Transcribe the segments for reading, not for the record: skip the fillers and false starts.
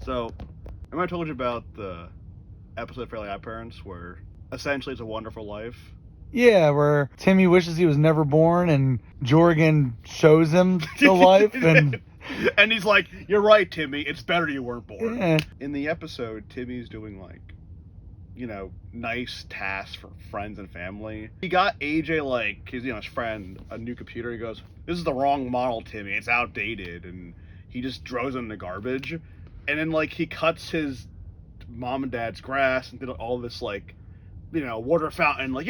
So, remember I told you about the episode of Fairly OddParents where essentially it's a wonderful life? Yeah, where Timmy wishes he was never born and Jorgen shows him the life and... And he's like, you're right, Timmy, it's better you weren't born. Yeah. In the episode, Timmy's doing like, nice tasks for friends and family. He got AJ, like, his friend, a new computer. He goes, this is the wrong model, Timmy. It's outdated. And he just throws it in the garbage. And then, like, he cuts his mom and dad's grass and did all this, like, water fountain, like,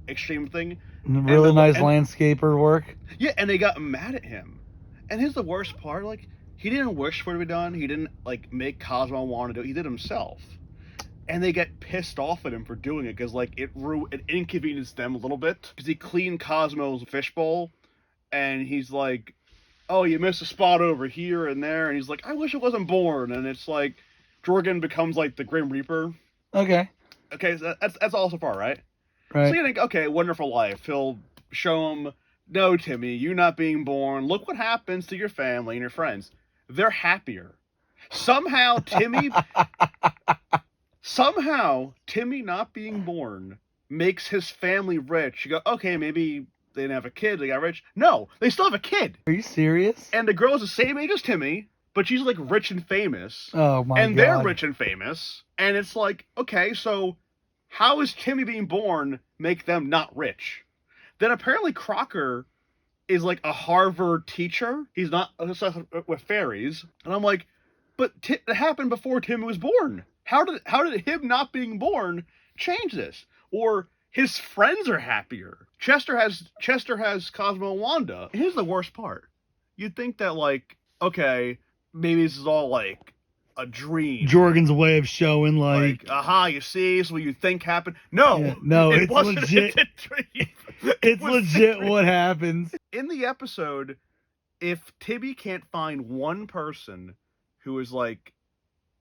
extreme thing. Really nice landscaper work. Yeah, and they got mad at him. And here's the worst part, like, he didn't wish for it to be done. He didn't, like, make Cosmo want to do it. He did it himself. And they get pissed off at him for doing it because, like, it inconvenienced them a little bit. Because he cleaned Cosmo's fishbowl, and he's like, oh, you missed a spot over here and there. And he's like, I wish it wasn't born. And it's like, Jorgen becomes, like, the Grim Reaper. Okay. Okay, so that's all so far, right? Right. So you think, okay, wonderful life. He'll show him, no, Timmy, you not being born. Look what happens to your family and your friends. They're happier. Somehow, Timmy not being born makes his family rich. You go, okay, maybe they didn't have a kid, they got rich. No, they still have a kid. Are you serious? And the girl's the same age as Timmy, but she's like rich and famous. Oh my God. And they're rich and famous. And it's like, okay, so how is Timmy being born make them not rich? Then apparently Crocker is like a Harvard teacher. He's not obsessed with fairies. And I'm like, but it happened before Timmy was born. How did him not being born change this? Or his friends are happier. Chester has Cosmo and Wanda. And here's the worst part. You'd think that, like, okay, maybe this is all like a dream. Jorgen's way of showing like aha, you see, it's what you think happened. No, yeah, no, it wasn't legit. A dream. It's legit what happens. In the episode, if Timmy can't find one person who is like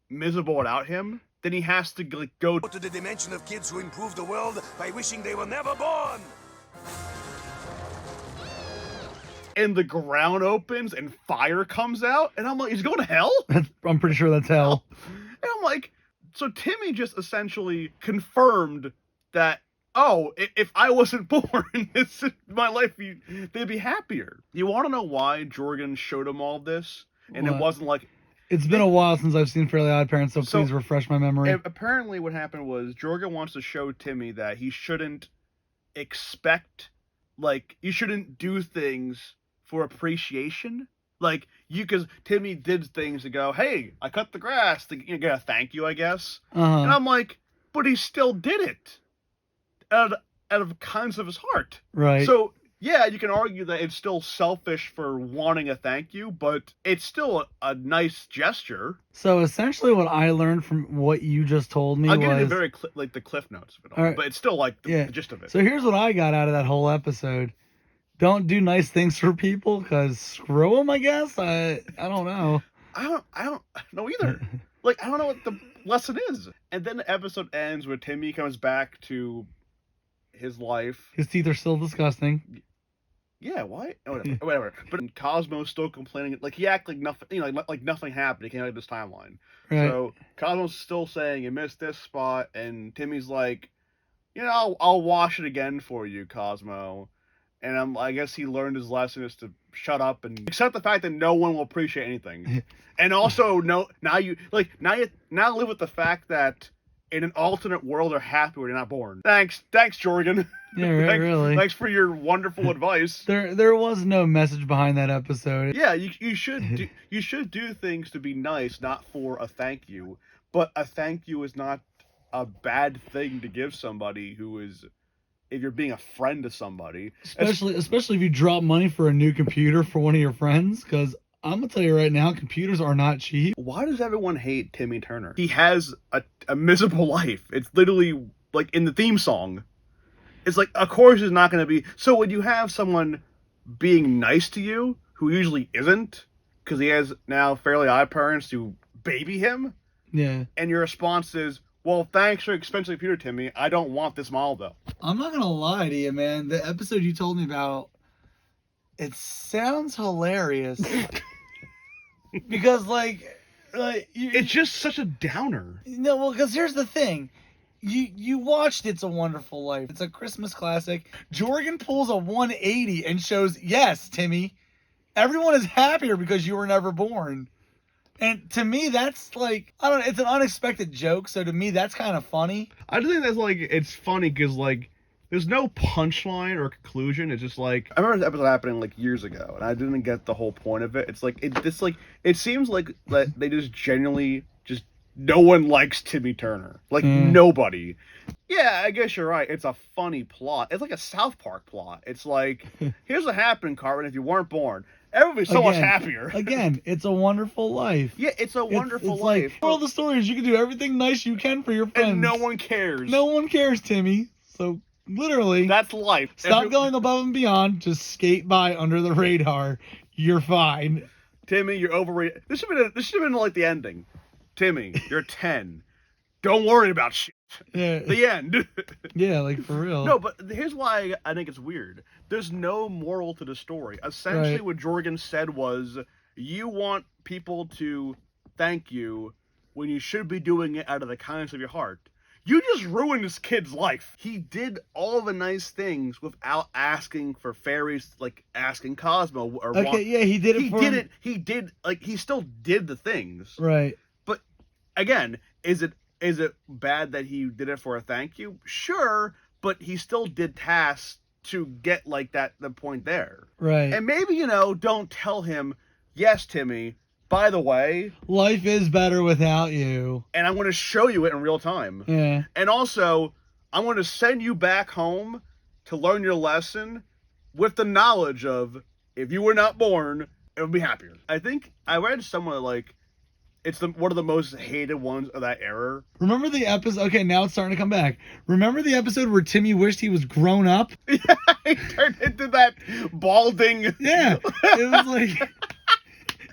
miserable without him, then he has to like, go to the dimension of kids who improve the world by wishing they were never born. And the ground opens and fire comes out, and I'm like, he's going to hell? I'm pretty sure that's hell. And I'm like, so Timmy just essentially confirmed that, oh, if I wasn't born, my life, they'd be happier. You want to know why Jorgen showed him all this? And what? It wasn't like... It's been a while since I've seen Fairly OddParents, so please refresh my memory. Apparently what happened was Jorgen wants to show Timmy that he shouldn't expect, like, you shouldn't do things for appreciation. Like, because Timmy did things to go, hey, I cut the grass, to get a thank you, I guess. Uh-huh. And I'm like, but he still did it out of kindness of his heart. Right. So, yeah, you can argue that it's still selfish for wanting a thank you, but it's still a nice gesture. So essentially what I learned from what you just told me I'll give you the cliff notes of it all, right. But it's still like the gist of it. So here's what I got out of that whole episode. Don't do nice things for people, because screw them, I guess. I don't know. I don't know either. Like, I don't know what the lesson is. And then the episode ends where Timmy comes back to his life. His teeth are still disgusting. Yeah, why? Oh, whatever. But Cosmo's still complaining. Like, he acts like nothing, like nothing happened. He came out of this timeline. Right. So Cosmo's still saying, you missed this spot. And Timmy's like, I'll wash it again for you, Cosmo. And I guess he learned his lesson is to shut up and accept the fact that no one will appreciate anything. And also, now live with the fact that in an alternate world they're happy when you're not born. Thanks, Jorgen. Yeah, really. Thanks for your wonderful advice. There was no message behind that episode. Yeah, you should do things to be nice, not for a thank you. But a thank you is not a bad thing to give somebody who is. If you're being a friend to somebody. Especially if you drop money for a new computer for one of your friends, because I'm going to tell you right now, computers are not cheap. Why does everyone hate Timmy Turner? He has a miserable life. It's literally, like, in the theme song. It's like, of course it's not going to be... So when you have someone being nice to you, who usually isn't, because he has now Fairly OddParents to baby him, yeah, and your response is, well, thanks for expensive computer, Timmy. I don't want this model, though. I'm not going to lie to you, man. The episode you told me about, it sounds hilarious. Because, like, It's just such a downer. No, well, because here's the thing. You watched It's a Wonderful Life. It's a Christmas classic. Jorgen pulls a 180 and shows, yes, Timmy, everyone is happier because you were never born. And to me, that's like, I don't know, it's an unexpected joke, so to me, that's kind of funny. I just think that's like, it's funny because like, there's no punchline or conclusion. It's just like, I remember this episode happening like years ago, and I didn't get the whole point of it. It's like, it seems like that they just genuinely just, no one likes Timmy Turner. Like, nobody. Yeah, I guess you're right. It's a funny plot. It's like a South Park plot. It's like, here's what happened, Cartman, if you weren't born. Everybody's so much happier. Again, It's a Wonderful Life. Yeah, it's a wonderful it's life. Like, all the stories, you can do everything nice you can for your friends. And no one cares. No one cares, Timmy. So, literally, that's life. Stop going above and beyond. Just skate by under the radar. You're fine. Timmy, you're overrated. This should have been like the ending. Timmy, you're 10. Don't worry about shit. Yeah. The end. Yeah, like for real. No, but here's why I think it's weird. There's no moral to the story. Essentially, what Jorgen said was, you want people to thank you when you should be doing it out of the kindness of your heart. You just ruined this kid's life. He did all the nice things without asking for fairies, like asking Cosmo or he did it he for did him. it. He did, like, he still did the things. Right. But again, is it bad that he did it for a thank you? Sure, but he still did tasks to get like the point there. Right. And maybe, don't tell him, yes, Timmy, by the way, life is better without you. And I'm going to show you it in real time. Yeah. And also, I'm going to send you back home to learn your lesson with the knowledge of, if you were not born, it would be happier. I think I read somewhere like, it's one of the most hated ones of that era. Remember the episode? Okay, now it's starting to come back. Remember the episode where Timmy wished he was grown up? Yeah, he turned into that balding. Yeah, it was like...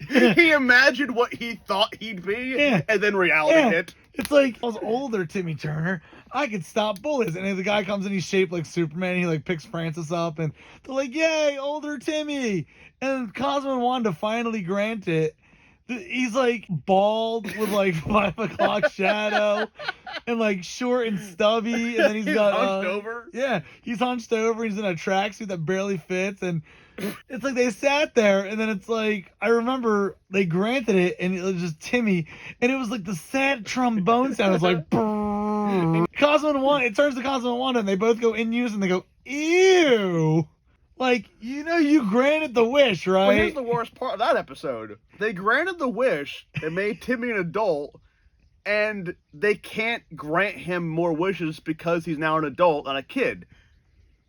He imagined what he thought he'd be, and then reality hit. It's like, I was older, Timmy Turner. I could stop bullets. And then the guy comes in, he's shaped like Superman. He like picks Francis up, and they're like, yay, older Timmy. And Cosmo and Wanda finally grant it. He's like bald with like 5 o'clock shadow and like short and stubby, and then he's got hunched over. Yeah, he's hunched over. He's in a tracksuit that barely fits, and it's like they sat there, and then it's like I remember they granted it, and it was just Timmy, and it was like the sad trombone sound. It was like Cosmo and Wanda. It turns to Cosmo and Wanda, and they both go in use, and they go ew. Like, you granted the wish, right? Well, here's the worst part of that episode. They granted the wish, they made Timmy an adult, and they can't grant him more wishes because he's now an adult and a kid.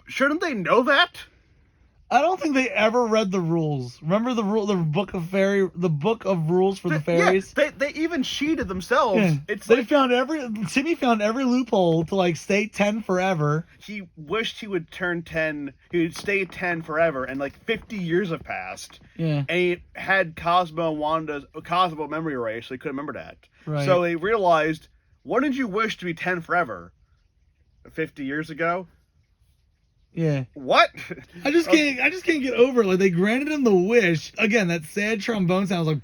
Shouldn't they know that? I don't think they ever read the rules. Remember the book of rules for the fairies? Yeah, they even cheated themselves. Yeah. It's Timmy found every loophole to like stay 10 forever. He wished he would turn 10. He would stay 10 forever, and like 50 years have passed. Yeah. And he had Cosmo and Wanda's Cosmo memory erased, so he couldn't remember that. Right. So they realized, what did you wish to be 10 forever? 50 years ago? Yeah. What? I just can't get over it. Like, they granted him the wish. Again, that sad trombone sound was like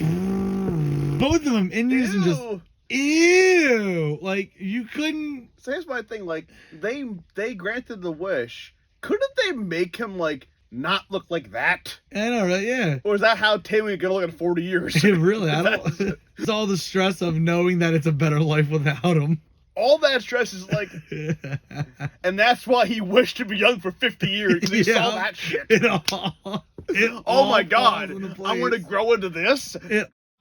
both of them in use and just ew. Like, you couldn't. So here's my thing, like, they granted the wish. Couldn't they make him like not look like that? I know, right? Yeah. Or is that how Timmy gonna look in 40 years? Really, I don't. It's all the stress of knowing that it's a better life without him. All that stress is like, and that's why he wished to be young for 50 years, because he saw that shit. Oh my God, I'm going to grow into this.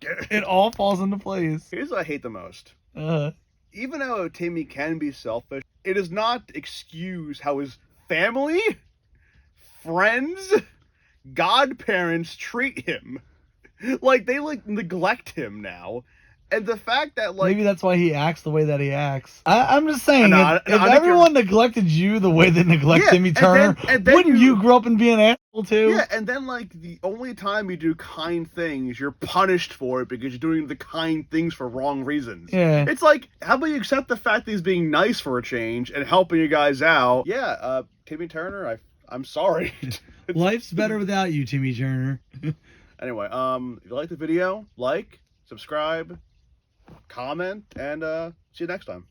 It all falls into place. Here's what I hate the most. Even though Timmy can be selfish, it does not excuse how his family, friends, godparents treat him. Like, they like neglect him now. And the fact that, like... Maybe that's why he acts the way that he acts. I'm just saying, if I everyone neglected you the way they neglect Timmy Turner, wouldn't you grow up and be an asshole too? Yeah, and then, like, the only time you do kind things, you're punished for it because you're doing the kind things for wrong reasons. Yeah. It's like, how about you accept the fact that he's being nice for a change and helping you guys out? Yeah, Timmy Turner, I'm sorry. Life's better without you, Timmy Turner. Anyway, if you like the video, like, subscribe, comment, and see you next time.